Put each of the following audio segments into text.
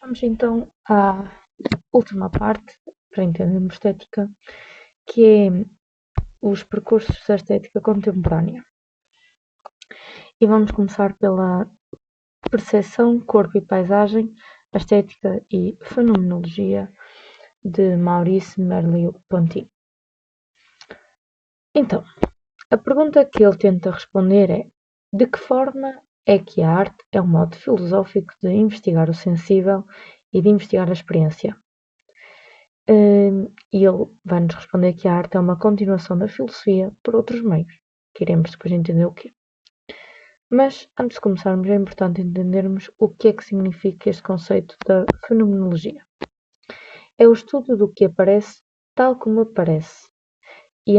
Vamos então à última parte para entendermos estética, que é os percursos da estética contemporânea. E vamos começar pela percepção, corpo e paisagem, a estética e fenomenologia de Maurice Merleau-Ponty. Então, a pergunta que ele tenta responder é: de que forma é que a arte é um modo filosófico de investigar o sensível e de investigar a experiência? E ele vai-nos responder que a arte é uma continuação da filosofia por outros meios, que iremos depois entender o quê. Mas, antes de começarmos, é importante entendermos o que é que significa este conceito da fenomenologia. É o estudo do que aparece tal como aparece, e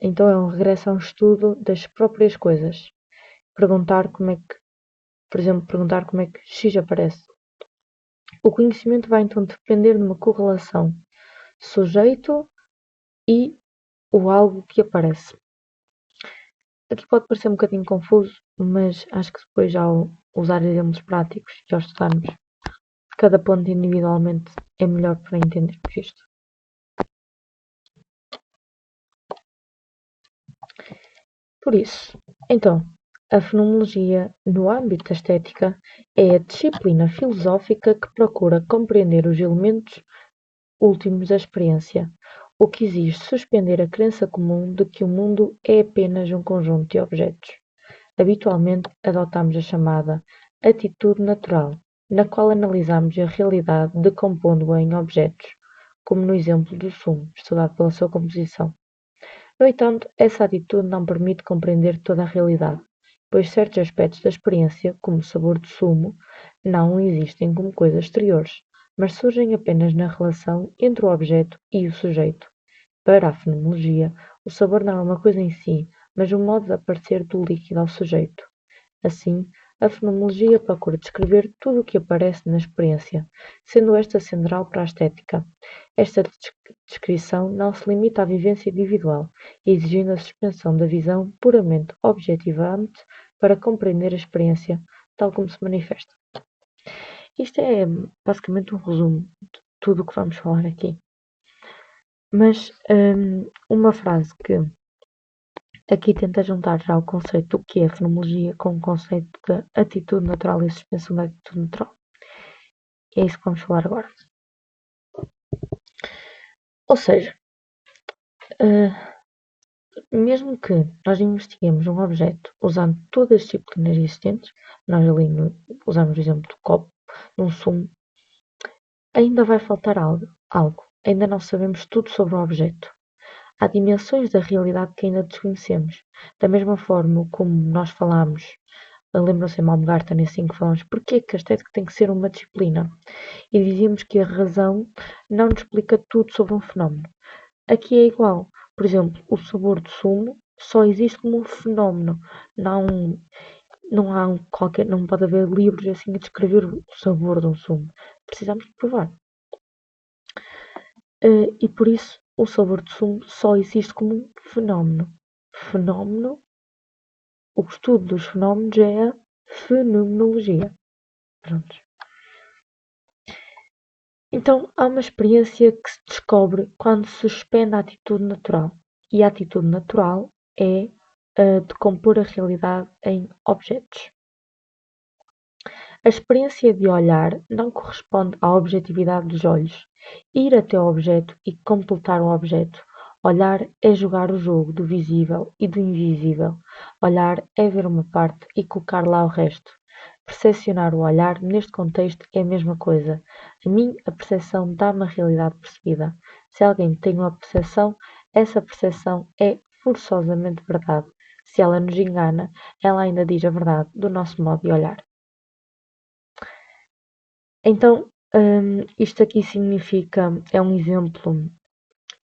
então é um regresso a um estudo das próprias coisas. Perguntar como é que, por exemplo, perguntar como é que X aparece. O conhecimento vai então depender de uma correlação sujeito e o algo que aparece. Aqui pode parecer um bocadinho confuso, mas acho que depois ao usar exemplos práticos e ao estudarmos cada ponto individualmente é melhor para entendermos isto. Por isso, então, a fenomenologia, no âmbito da estética, é a disciplina filosófica que procura compreender os elementos últimos da experiência, o que exige suspender a crença comum de que o mundo é apenas um conjunto de objetos. Habitualmente adotamos a chamada atitude natural, na qual analisamos a realidade decompondo-a em objetos, como no exemplo do sumo, estudado pela sua composição. No entanto, essa atitude não permite compreender toda a realidade, pois certos aspectos da experiência, como o sabor do sumo, não existem como coisas exteriores, mas surgem apenas na relação entre o objeto e o sujeito. Para a fenomenologia, o sabor não é uma coisa em si, mas um modo de aparecer do líquido ao sujeito. Assim, a fenomenologia procura descrever tudo o que aparece na experiência, sendo esta central para a estética. Esta descrição não se limita à vivência individual, exigindo a suspensão da visão puramente objetivante para compreender a experiência tal como se manifesta. Isto é basicamente um resumo de tudo o que vamos falar aqui. Mas uma frase que aqui tenta juntar já o conceito do que é fenomenologia com o conceito da atitude natural e suspensão da atitude natural. E é isso que vamos falar agora. Ou seja, mesmo que nós investiguemos um objeto usando todas as disciplinas existentes, nós ali usamos o exemplo do copo, num sumo, ainda vai faltar algo. Ainda não sabemos tudo sobre o objeto. Há dimensões da realidade que ainda desconhecemos. Da mesma forma como nós falamos, lembram-se em Baumgarten assim que falamos, porque é que a estética tem que ser uma disciplina? E dizíamos que a razão não nos explica tudo sobre um fenómeno. Aqui é igual. Por exemplo, o sabor do sumo só existe como um fenómeno. Não, não há não pode haver livros assim a descrever o sabor de um sumo. Precisamos de provar. E por isso o sabor do sumo só existe como um fenómeno. Fenómeno, o estudo dos fenómenos é a fenomenologia. Pronto. Então, há uma experiência que se descobre quando se suspende a atitude natural. E a atitude natural é a de compor a realidade em objetos. A experiência de olhar não corresponde à objetividade dos olhos. Ir até o objeto e completar o objeto. Olhar é jogar o jogo do visível e do invisível. Olhar é ver uma parte e colocar lá o resto. Percepcionar o olhar neste contexto é a mesma coisa. A mim, a percepção dá-me a realidade percebida. Se alguém tem uma percepção, essa percepção é forçosamente verdade. Se ela nos engana, ela ainda diz a verdade do nosso modo de olhar. Então, isto aqui significa, é um exemplo,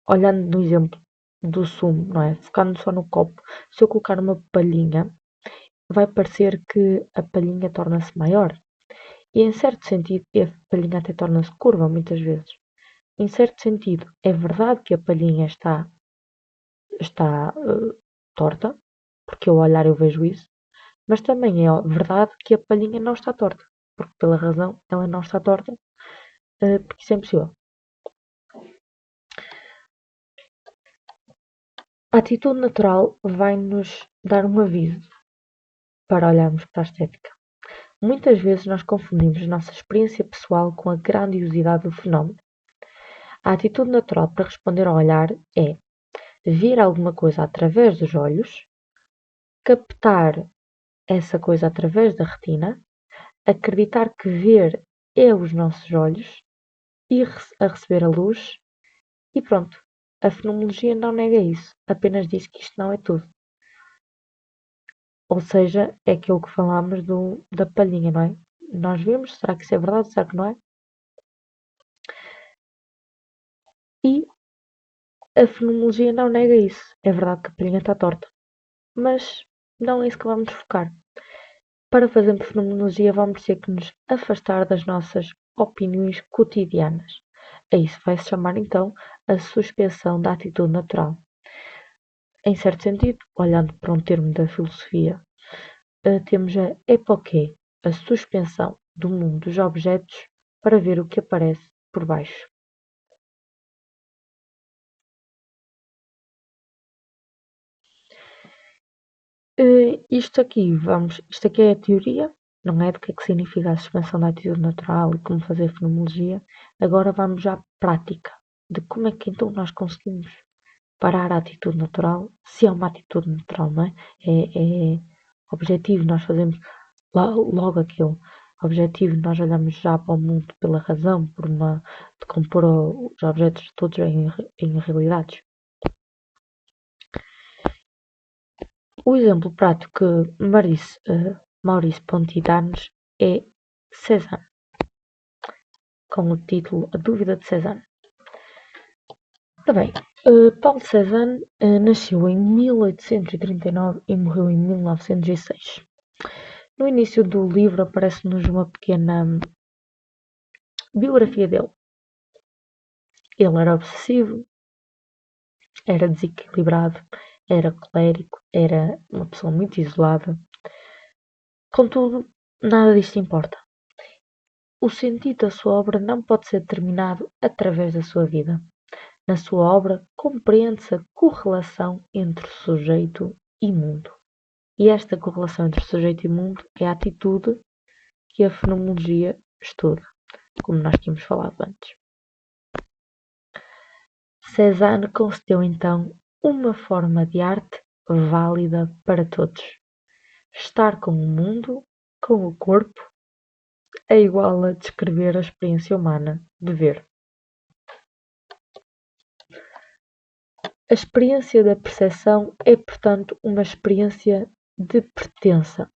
olhando no exemplo do sumo, não é? Focando só no copo, se eu colocar uma palhinha, vai parecer que a palhinha torna-se maior. E em certo sentido, a palhinha até torna-se curva muitas vezes. Em certo sentido, é verdade que a palhinha está torta, porque ao olhar eu vejo isso, mas também é verdade que a palhinha não está torta, porque pela razão ela não está torta, porque isso é impossível. A atitude natural vai-nos dar um aviso para olharmos para a estética. Muitas vezes nós confundimos a nossa experiência pessoal com a grandiosidade do fenómeno. A atitude natural para responder ao olhar é ver alguma coisa através dos olhos, captar essa coisa através da retina, acreditar que ver é os nossos olhos, ir a receber a luz e pronto. A fenomenologia não nega isso, apenas diz que isto não é tudo. Ou seja, é aquilo que falámos da palhinha, não é? Nós vemos, será que isso é verdade? Será que não é? E a fenomenologia não nega isso. É verdade que a palhinha está torta, mas não é isso que vamos focar. Para fazermos fenomenologia, vamos ter que nos afastar das nossas opiniões cotidianas. A isso vai-se chamar então a suspensão da atitude natural. Em certo sentido, olhando para um termo da filosofia, temos a epoqué, a suspensão do mundo dos objetos para ver o que aparece por baixo. Isto aqui é a teoria, não é do que é que significa a suspensão da atitude natural e como fazer fenomenologia. Agora vamos à prática, de como é que então nós conseguimos parar a atitude natural, se é uma atitude natural, não é? É objetivo, nós fazemos logo aquilo. Objetivo, nós olhamos já para o mundo pela razão, de compor os objetos todos em realidades. O exemplo prático que Maurice Ponty dá-nos é Cézanne, com o título A Dúvida de Cézanne. Ora bem, Paul Cézanne nasceu em 1839 e morreu em 1906. No início do livro aparece-nos uma pequena biografia dele. Ele era obsessivo, era desequilibrado, era colérico, era uma pessoa muito isolada. Contudo, nada disto importa. O sentido da sua obra não pode ser determinado através da sua vida. Na sua obra compreende-se a correlação entre sujeito e mundo. E esta correlação entre sujeito e mundo é a atitude que a fenomenologia estuda, como nós tínhamos falado antes. Cézanne concedeu então uma forma de arte válida para todos. Estar com o mundo, com o corpo, é igual a descrever a experiência humana de ver. A experiência da percepção é, portanto, uma experiência de pertença.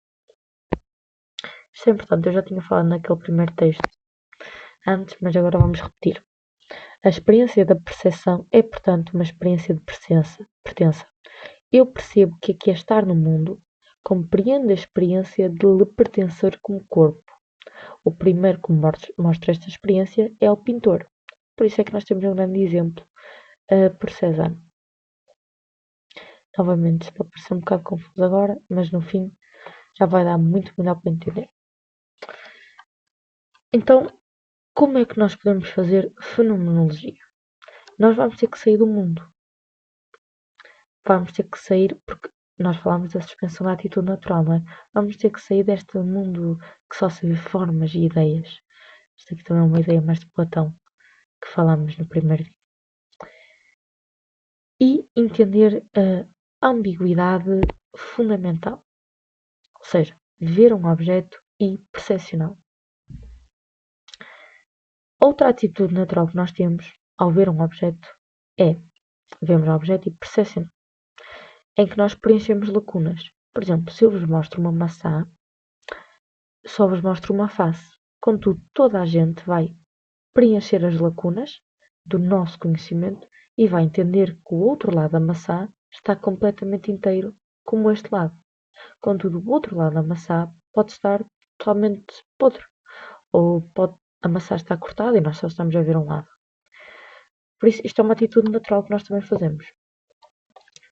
Isto é importante, eu já tinha falado naquele primeiro texto antes, mas agora vamos repetir. A experiência da percepção é, portanto, uma experiência de pertença. Eu percebo que aqui é estar no mundo, compreendo a experiência de lhe pertencer como corpo. O primeiro que mostra esta experiência é o pintor. Por isso é que nós temos um grande exemplo por Cézanne. Novamente, isto pode parecer um bocado confuso agora, mas no fim já vai dar muito melhor para entender. Então, como é que nós podemos fazer fenomenologia? Nós vamos ter que sair do mundo. Vamos ter que sair, porque nós falamos da suspensão da atitude natural, não é? Vamos ter que sair deste mundo que só se vê formas e ideias. Isto aqui também é uma ideia mais de Platão, que falámos no primeiro vídeo. E entender a ambiguidade fundamental. Ou seja, ver um objeto e percepcioná-lo. Outra atitude natural que nós temos ao ver um objeto é vemos o objeto e percepcionamos, em que nós preenchemos lacunas. Por exemplo, se eu vos mostro uma maçã, só vos mostro uma face. Contudo, toda a gente vai preencher as lacunas do nosso conhecimento e vai entender que o outro lado da maçã está completamente inteiro, como este lado. Contudo, o outro lado da maçã pode estar totalmente podre, ou a maçã está cortada e nós só estamos a ver um lado. Por isso, isto é uma atitude natural que nós também fazemos.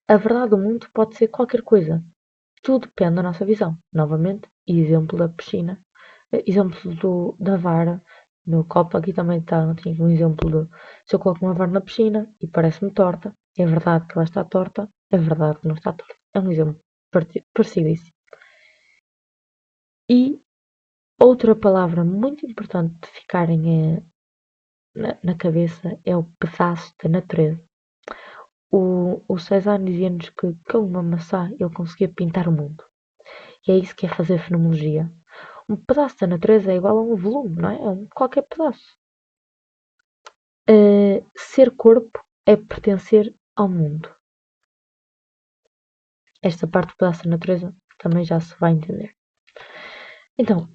A verdade do mundo pode ser qualquer coisa. Tudo depende da nossa visão. Novamente, exemplo da piscina Exemplo da vara no copo, aqui também está, tinha um exemplo de se eu coloco uma vara na piscina e parece-me torta, é verdade que ela está torta, é verdade que não está torta. É um exemplo parecidíssimo. E outra palavra muito importante de ficarem na cabeça é o pedaço da natureza. O Cézanne dizia-nos que com uma maçã ele conseguia pintar o mundo. E é isso que é fazer fenomenologia. Um pedaço da natureza é igual a um volume, não é? Qualquer pedaço. Ser corpo é pertencer ao mundo. Esta parte do pedaço da natureza também já se vai entender. Então,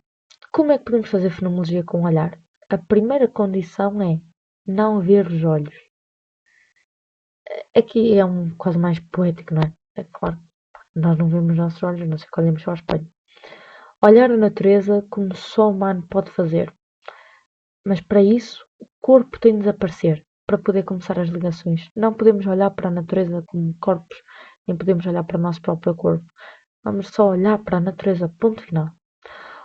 como é que podemos fazer fenomenologia com o olhar? A primeira condição é não ver os olhos. Aqui é quase mais poético, não é? É claro, nós não vemos os nossos olhos, a não ser que olhemos só ao espelho. Olhar a natureza como só o humano pode fazer. Mas para isso, o corpo tem de desaparecer para poder começar as ligações. Não podemos olhar para a natureza como corpos, nem podemos olhar para o nosso próprio corpo. Vamos só olhar para a natureza, ponto final.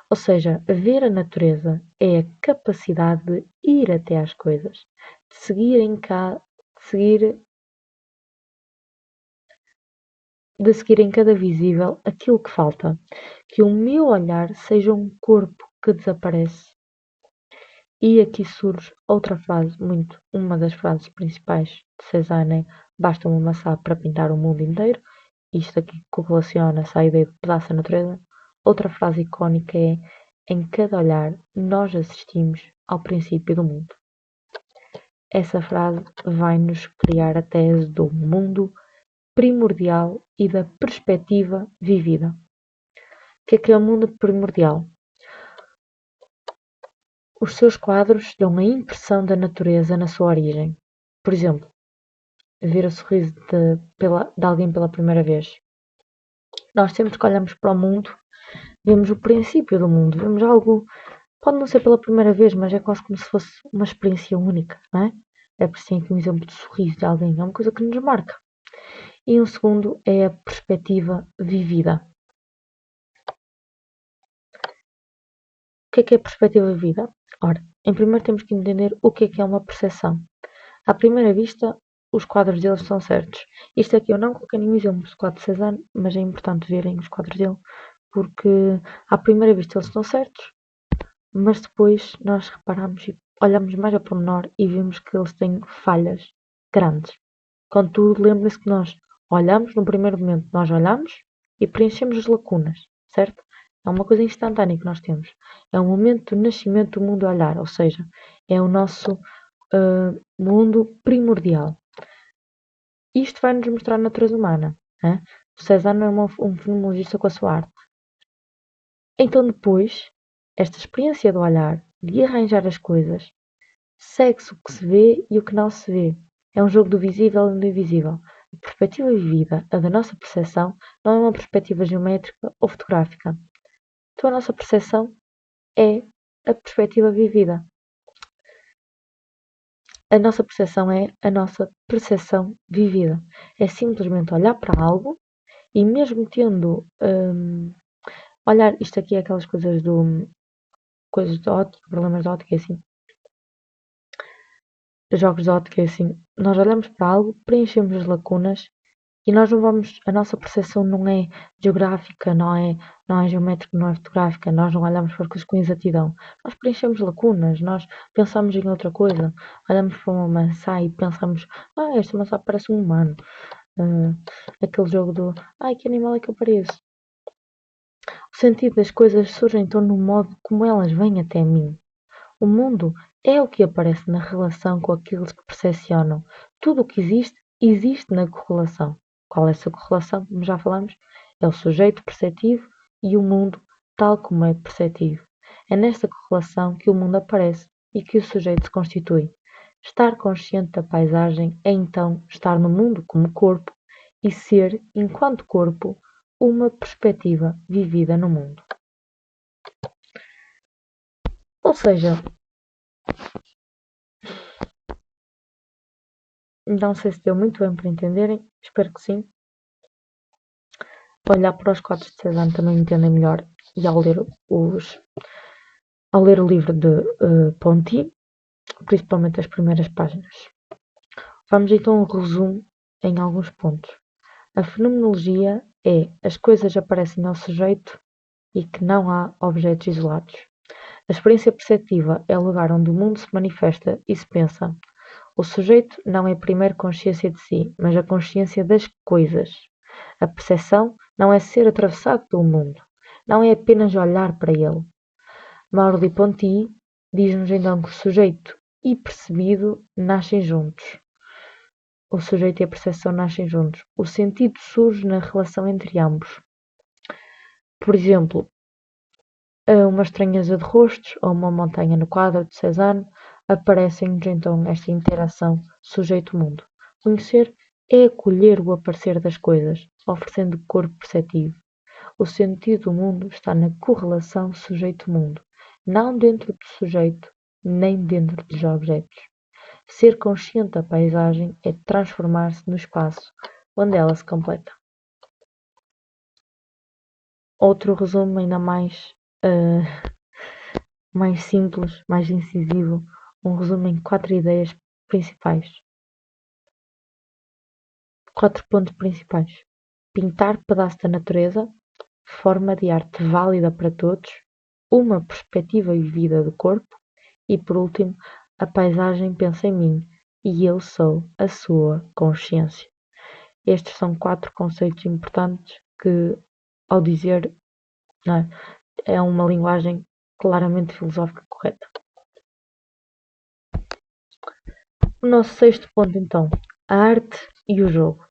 Ou seja, ver a natureza é a capacidade de ir até às coisas, de seguir em cada visível aquilo que falta. Que o meu olhar seja um corpo que desaparece. E aqui surge outra frase, uma das frases principais de Cézanne, basta uma maçã para pintar o mundo inteiro. Isto aqui correlaciona-se à ideia de pedaço da natureza. Outra frase icónica é: em cada olhar nós assistimos ao princípio do mundo. Essa frase vai-nos criar a tese do mundo primordial e da perspectiva vivida. O que é o mundo primordial? Os seus quadros dão a impressão da natureza na sua origem. Por exemplo, ver o sorriso de alguém pela primeira vez. Nós sempre que olhamos para o mundo, vemos o princípio do mundo, vemos algo, pode não ser pela primeira vez, mas é quase como se fosse uma experiência única, não é? É por isso que um exemplo de sorriso de alguém é uma coisa que nos marca. E um segundo é a perspectiva vivida. O que é a perspectiva vivida? Ora, em primeiro temos que entender o que é uma percepção. À primeira vista, os quadros deles são certos. Isto aqui eu não coloquei nenhum exemplo do quadro de Cézanne, mas é importante verem os quadros dele, porque à primeira vista eles estão certos, mas depois nós reparamos e olhamos mais a pormenor e vemos que eles têm falhas grandes. Contudo, lembrem-se que nós olhamos, no primeiro momento nós olhamos e preenchemos as lacunas, certo? É uma coisa instantânea que nós temos. É o momento do nascimento do mundo a olhar, ou seja, é o nosso mundo primordial. Isto vai-nos mostrar a natureza humana. Hein? O Cézanne é um fenomenologista com a sua arte. Então depois, esta experiência do olhar, de arranjar as coisas, segue-se o que se vê e o que não se vê. É um jogo do visível e do invisível. A perspectiva vivida, a da nossa percepção, não é uma perspectiva geométrica ou fotográfica. Então a nossa percepção é a perspectiva vivida. A nossa percepção é a nossa percepção vivida. É simplesmente olhar para algo e mesmo tendo olhar, isto aqui é aquelas coisas de ótica, problemas de ótica, é assim, jogos de ótica, é assim, nós olhamos para algo, preenchemos as lacunas e nós não vamos, a nossa percepção não é geográfica, não é geométrica, não é fotográfica, nós não olhamos para as coisas com exatidão, nós preenchemos lacunas, nós pensamos em outra coisa, olhamos para uma maçã e pensamos, esta maçã parece um humano, aquele jogo do, que animal é que eu pareço? O sentido das coisas surge então no modo como elas vêm até mim. O mundo é o que aparece na relação com aqueles que percepcionam. Tudo o que existe, existe na correlação. Qual é essa correlação? Como já falamos, é o sujeito perceptivo e o mundo tal como é perceptivo. É nesta correlação que o mundo aparece e que o sujeito se constitui. Estar consciente da paisagem é então estar no mundo como corpo e ser, enquanto corpo, uma perspectiva vivida no mundo. Ou seja, não sei se deu muito bem para entenderem, espero que sim. Olhar para os quadros de Cézanne também entendem melhor e ao ler ao ler o livro de Ponty, principalmente as primeiras páginas. Vamos então ao resumo em alguns pontos. A fenomenologia é as coisas aparecem ao sujeito e que não há objetos isolados. A experiência perceptiva é o lugar onde o mundo se manifesta e se pensa. O sujeito não é primeiro consciência de si, mas a consciência das coisas. A percepção não é ser atravessado pelo mundo, não é apenas olhar para ele. Merleau-Ponty diz-nos então que o sujeito e percebido nascem juntos. O sujeito e a percepção nascem juntos. O sentido surge na relação entre ambos. Por exemplo, uma estranheza de rostos ou uma montanha no quadro de Cézanne aparecem-nos então esta interação sujeito-mundo. Conhecer é acolher o aparecer das coisas, oferecendo corpo perceptivo. O sentido do mundo está na correlação sujeito-mundo, não dentro do sujeito, nem dentro dos objetos. Ser consciente da paisagem é transformar-se no espaço onde ela se completa. Outro resumo ainda mais simples, mais incisivo, um resumo em 4 ideias principais. 4 pontos principais. Pintar pedaço da natureza, forma de arte válida para todos, uma perspectiva vivida do corpo e, por último, a paisagem pensa em mim e eu sou a sua consciência. Estes são 4 conceitos importantes que, ao dizer, não é uma linguagem claramente filosófica correta. O nosso 6º ponto, então, a arte e o jogo,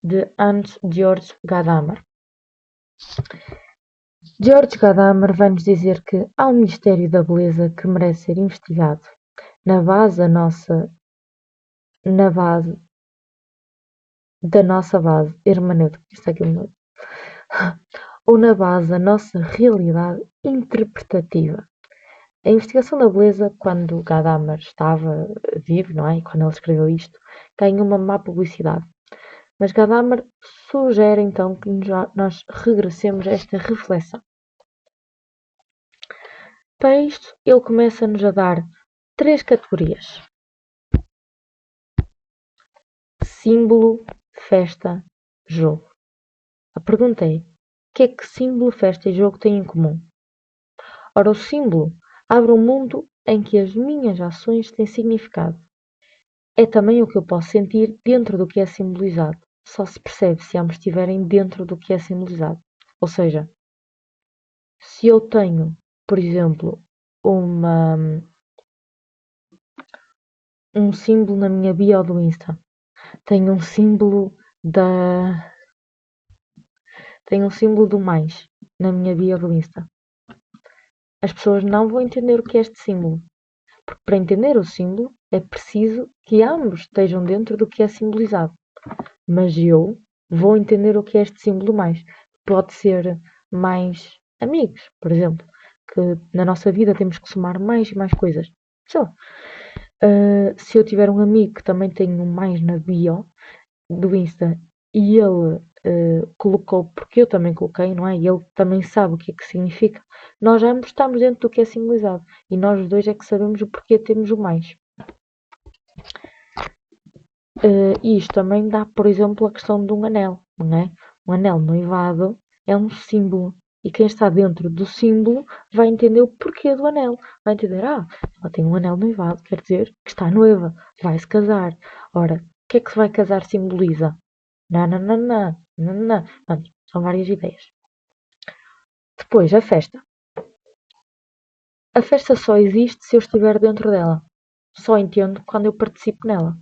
de Hans-Georg Gadamer. Georg Gadamer vai-nos dizer que há um mistério da beleza que merece ser investigado. Na base da nossa base hermenêutica, ou na base da nossa realidade interpretativa. A investigação da beleza, quando Gadamer estava vivo, não é? E quando ele escreveu isto, ganhou uma má publicidade. Mas Gadamer sugere então que nós regressemos a esta reflexão. Para isto, ele começa-nos a dar 3 categorias: símbolo, festa, jogo. A pergunta é: o que é que símbolo, festa e jogo têm em comum? Ora, o símbolo abre um mundo em que as minhas ações têm significado. É também o que eu posso sentir dentro do que é simbolizado. Só se percebe se ambos estiverem dentro do que é simbolizado. Ou seja, se eu tenho, por exemplo, um símbolo na minha bio do Insta, tenho um símbolo do mais na minha bio do Insta. As pessoas não vão entender o que é este símbolo. Porque para entender o símbolo é preciso que ambos estejam dentro do que é simbolizado. Mas eu vou entender o que é este símbolo mais. Pode ser mais amigos, por exemplo. Que na nossa vida temos que somar mais e mais coisas. Sei lá. Se eu tiver um amigo que também tem um mais na bio do Insta e ele colocou, porque eu também coloquei, não é? E ele também sabe o que é que significa. Nós ambos estamos dentro do que é simbolizado e nós os dois é que sabemos o porquê temos o mais. E isto também dá, por exemplo, a questão de um anel, não é? Um anel noivado é um símbolo e quem está dentro do símbolo vai entender o porquê do anel. Vai entender, ela tem um anel noivado, quer dizer que está noiva, vai se casar. Ora, o que é que se vai casar simboliza? Não. Pronto, são várias ideias. Depois, a festa. A festa só existe se eu estiver dentro dela. Só entendo quando eu participo nela.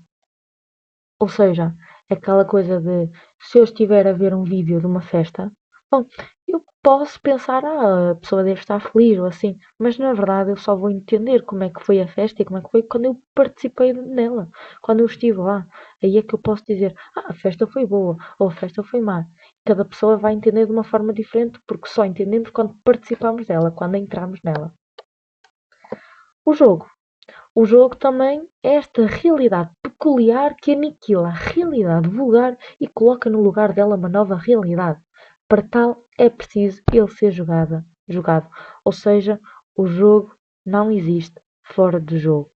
Ou seja, aquela coisa de se eu estiver a ver um vídeo de uma festa, bom, eu posso pensar, a pessoa deve estar feliz ou assim, mas na verdade eu só vou entender como é que foi a festa e como é que foi quando eu participei nela, quando eu estive lá. Aí é que eu posso dizer, a festa foi boa ou a festa foi má. Cada pessoa vai entender de uma forma diferente, porque só entendemos quando participamos dela, quando entramos nela. O jogo. O jogo também é esta realidade peculiar que aniquila a realidade vulgar e coloca no lugar dela uma nova realidade. Para tal é preciso ele ser jogado. Ou seja, O jogo não existe fora do jogo.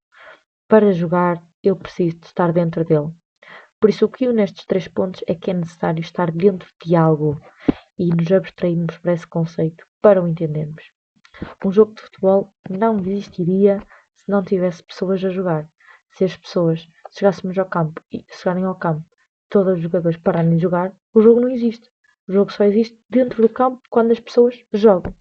Para jogar, eu preciso de estar dentro dele. Por isso, o que une nestes 3 pontos é que é necessário estar dentro de algo e nos abstrairmos para esse conceito para o entendermos. Um jogo de futebol não existiria se não tivesse pessoas a jogar. Se as pessoas chegássemos ao campo e chegarem ao campo, todos os jogadores pararem de jogar, o jogo não existe. O jogo só existe dentro do campo quando as pessoas jogam.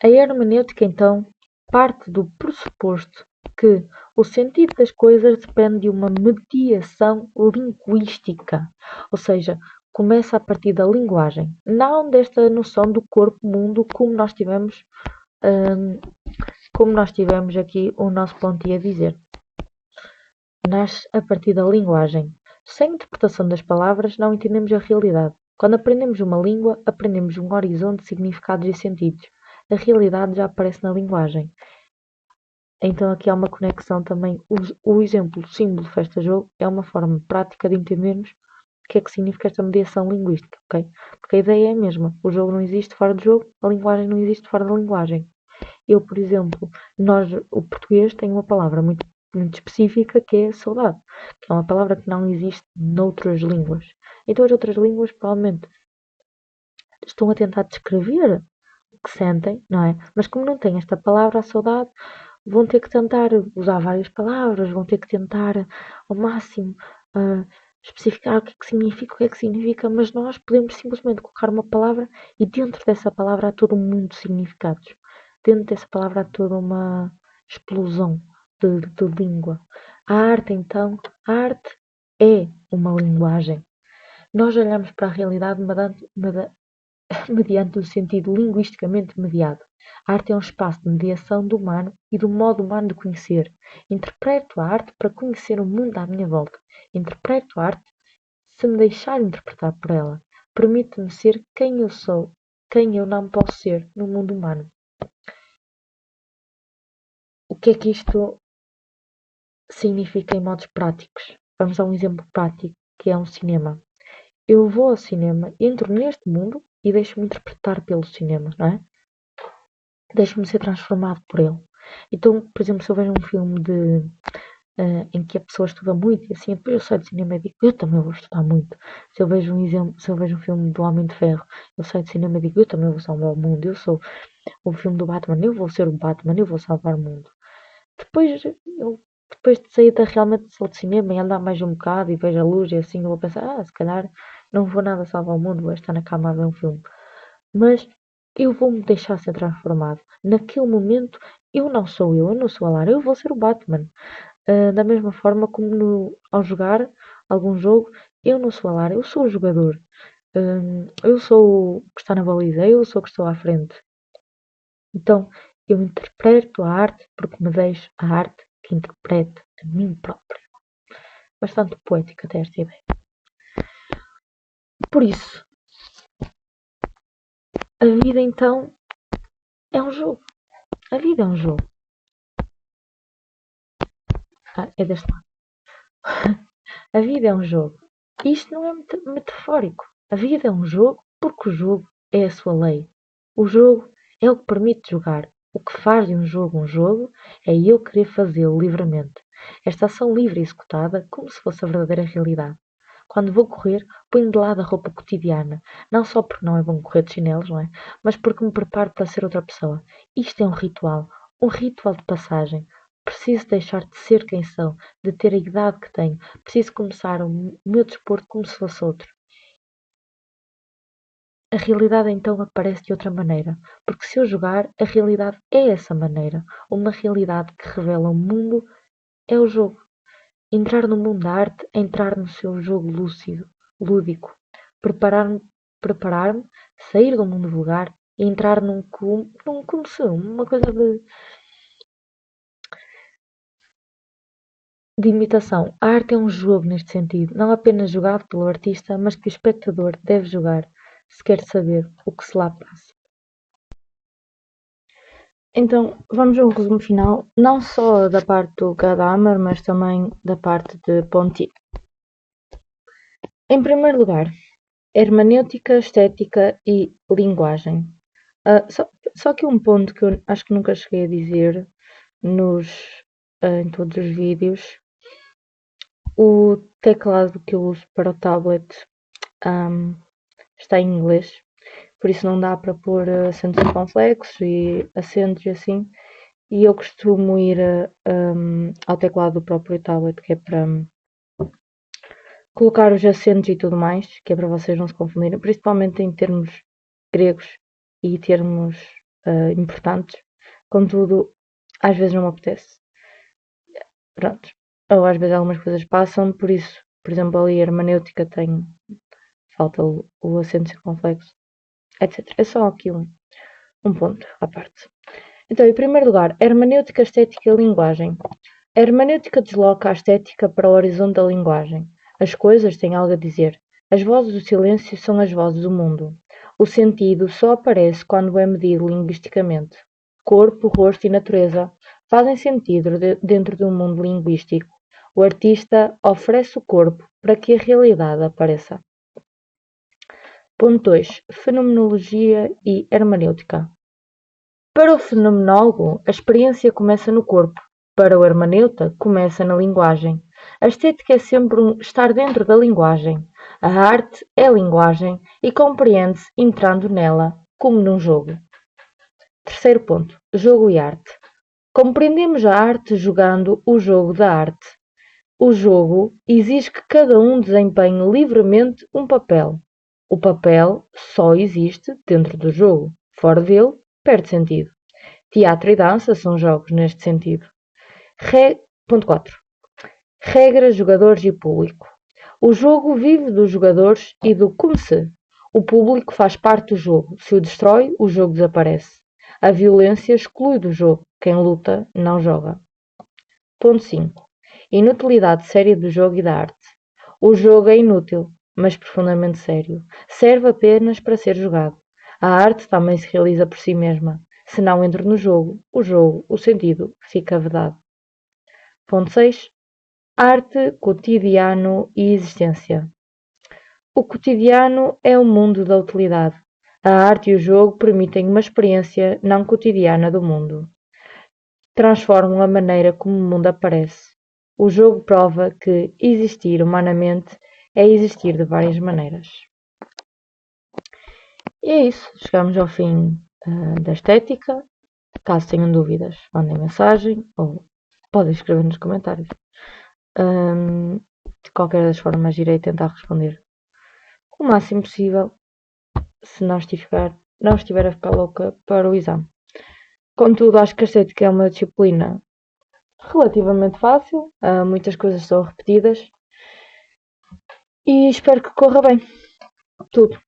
A hermenêutica, então, parte do pressuposto que o sentido das coisas depende de uma mediação linguística, ou seja, começa a partir da linguagem, não desta noção do corpo-mundo como nós tivemos aqui o nosso ponto a dizer. Nasce a partir da linguagem. Sem interpretação das palavras, não entendemos a realidade. Quando aprendemos uma língua, aprendemos um horizonte de significados e sentidos. A realidade já aparece na linguagem. Então aqui há uma conexão também. O exemplo, o símbolo festa-jogo é uma forma prática de entendermos o que é que significa esta mediação linguística, ok? Porque a ideia é a mesma. O jogo não existe fora do jogo, a linguagem não existe fora da linguagem. Eu, por exemplo, o português tem uma palavra muito específica que é saudade, que é uma palavra que não existe noutras línguas. Então as outras línguas provavelmente estão a tentar descrever o que sentem, não é? Mas como não têm esta palavra, a saudade, vão ter que tentar usar várias palavras, vão ter que tentar ao máximo especificar o que é que significa, mas nós podemos simplesmente colocar uma palavra e dentro dessa palavra há todo um mundo de significados. Dentro dessa palavra há toda uma explosão de língua. A arte, então, a arte é uma linguagem. Nós olhamos para a realidade mediante o sentido linguisticamente mediado. A arte é um espaço de mediação do humano e do modo humano de conhecer. Interpreto a arte para conhecer o mundo à minha volta. Interpreto a arte se me deixar interpretar por ela. Permite-me ser quem eu sou, quem eu não posso ser no mundo humano. O que é que isto significa em modos práticos? Vamos a um exemplo prático, que é um cinema. Eu vou ao cinema, entro neste mundo e deixo-me interpretar pelo cinema, não é? Deixo-me ser transformado por ele. Então, por exemplo, se eu vejo um filme em que a pessoa estuda muito e assim, depois eu saio do cinema e digo, eu também vou estudar muito. Se eu vejo um filme do Homem de Ferro, eu saio do cinema e digo, eu também vou salvar o mundo. Eu sou o filme do Batman, eu vou ser o Batman, eu vou salvar o mundo. Depois de sair realmente da sala de cinema e andar mais um bocado e vejo a luz e assim, eu vou pensar, se calhar não vou nada salvar o mundo, vou estar na cama a ver um filme. Mas eu vou-me deixar ser transformado. Naquele momento, eu não sou a Lara, eu vou ser o Batman. Da mesma forma como ao jogar algum jogo, eu não sou a Lara, eu sou o jogador. Eu sou o que está na baliza, eu sou o que estou à frente. Então, eu interpreto a arte porque me deixo a arte que interprete a mim próprio. Bastante poética até esta ideia. Por isso, a vida então é um jogo. A vida é um jogo. É deste lado. A vida é um jogo. Isto não é metafórico. A vida é um jogo porque o jogo é a sua lei. O jogo é o que permite jogar. O que faz de um jogo é eu querer fazê-lo livremente. Esta ação livre e executada como se fosse a verdadeira realidade. Quando vou correr, ponho de lado a roupa cotidiana. Não só porque não é bom correr de chinelos, não é? Mas porque me preparo para ser outra pessoa. Isto é um ritual de passagem. Preciso deixar de ser quem sou, de ter a idade que tenho. Preciso começar o meu desporto como se fosse outro. A realidade então aparece de outra maneira, porque se eu jogar, a realidade é essa maneira. Uma realidade que revela o mundo é o jogo. Entrar no mundo da arte é entrar no seu jogo lúdico. Preparar-me, preparar-me, sair do mundo vulgar e entrar num como se, uma coisa de imitação. A arte é um jogo neste sentido, não apenas jogado pelo artista, mas que o espectador deve jogar se quer saber o que se lá passa. Então, vamos a um resumo final, não só da parte do Gadamer, mas também da parte de Ponti. Em primeiro lugar, hermenêutica, estética e linguagem. Só que um ponto que eu acho que nunca cheguei a dizer nos, em todos os vídeos, o teclado que eu uso para o tablet está em inglês, por isso não dá para pôr acentos circunflexos e acentos e assim. E eu costumo ir ao teclado do próprio tablet, que é para colocar os acentos e tudo mais, que é para vocês não se confundirem, principalmente em termos gregos e termos importantes. Contudo, às vezes não me apetece. Pronto. Ou às vezes algumas coisas passam, por isso, por exemplo, ali a hermenêutica tem, falta o acento circunflexo, etc. É só aqui um ponto à parte. Então, em primeiro lugar, hermenêutica, estética e linguagem. A hermenêutica desloca a estética para o horizonte da linguagem. As coisas têm algo a dizer. As vozes do silêncio são as vozes do mundo. O sentido só aparece quando é medido linguisticamente. Corpo, rosto e natureza fazem sentido dentro de um mundo linguístico. O artista oferece o corpo para que a realidade apareça. Ponto 2. Fenomenologia e hermenêutica. Para o fenomenólogo, a experiência começa no corpo. Para o hermeneuta, começa na linguagem. A estética é sempre estar dentro da linguagem. A arte é linguagem e compreende-se entrando nela, como num jogo. Terceiro ponto: jogo e arte. Compreendemos a arte jogando o jogo da arte. O jogo exige que cada um desempenhe livremente um papel. O papel só existe dentro do jogo. Fora dele, perde sentido. Teatro e dança são jogos neste sentido. Ponto 4. Regras, jogadores e público. O jogo vive dos jogadores e do como se. O público faz parte do jogo. Se o destrói, o jogo desaparece. A violência exclui do jogo. Quem luta não joga. Ponto 5. Inutilidade séria do jogo e da arte. O jogo é inútil, mas profundamente sério. Serve apenas para ser jogado. A arte também se realiza por si mesma. Se não entra no jogo, o sentido, fica vedado. Ponto 6. Arte, cotidiano e existência. O cotidiano é o mundo da utilidade. A arte e o jogo permitem uma experiência não cotidiana do mundo. Transformam a maneira como o mundo aparece. O jogo prova que existir humanamente é existir de várias maneiras. E é isso. Chegamos ao fim da estética. Caso tenham dúvidas, mandem mensagem ou podem escrever nos comentários. De qualquer das formas, irei tentar responder o máximo possível se não estiver a ficar louca para o exame. Contudo, acho que a estética é uma disciplina relativamente fácil, muitas coisas são repetidas e espero que corra bem tudo.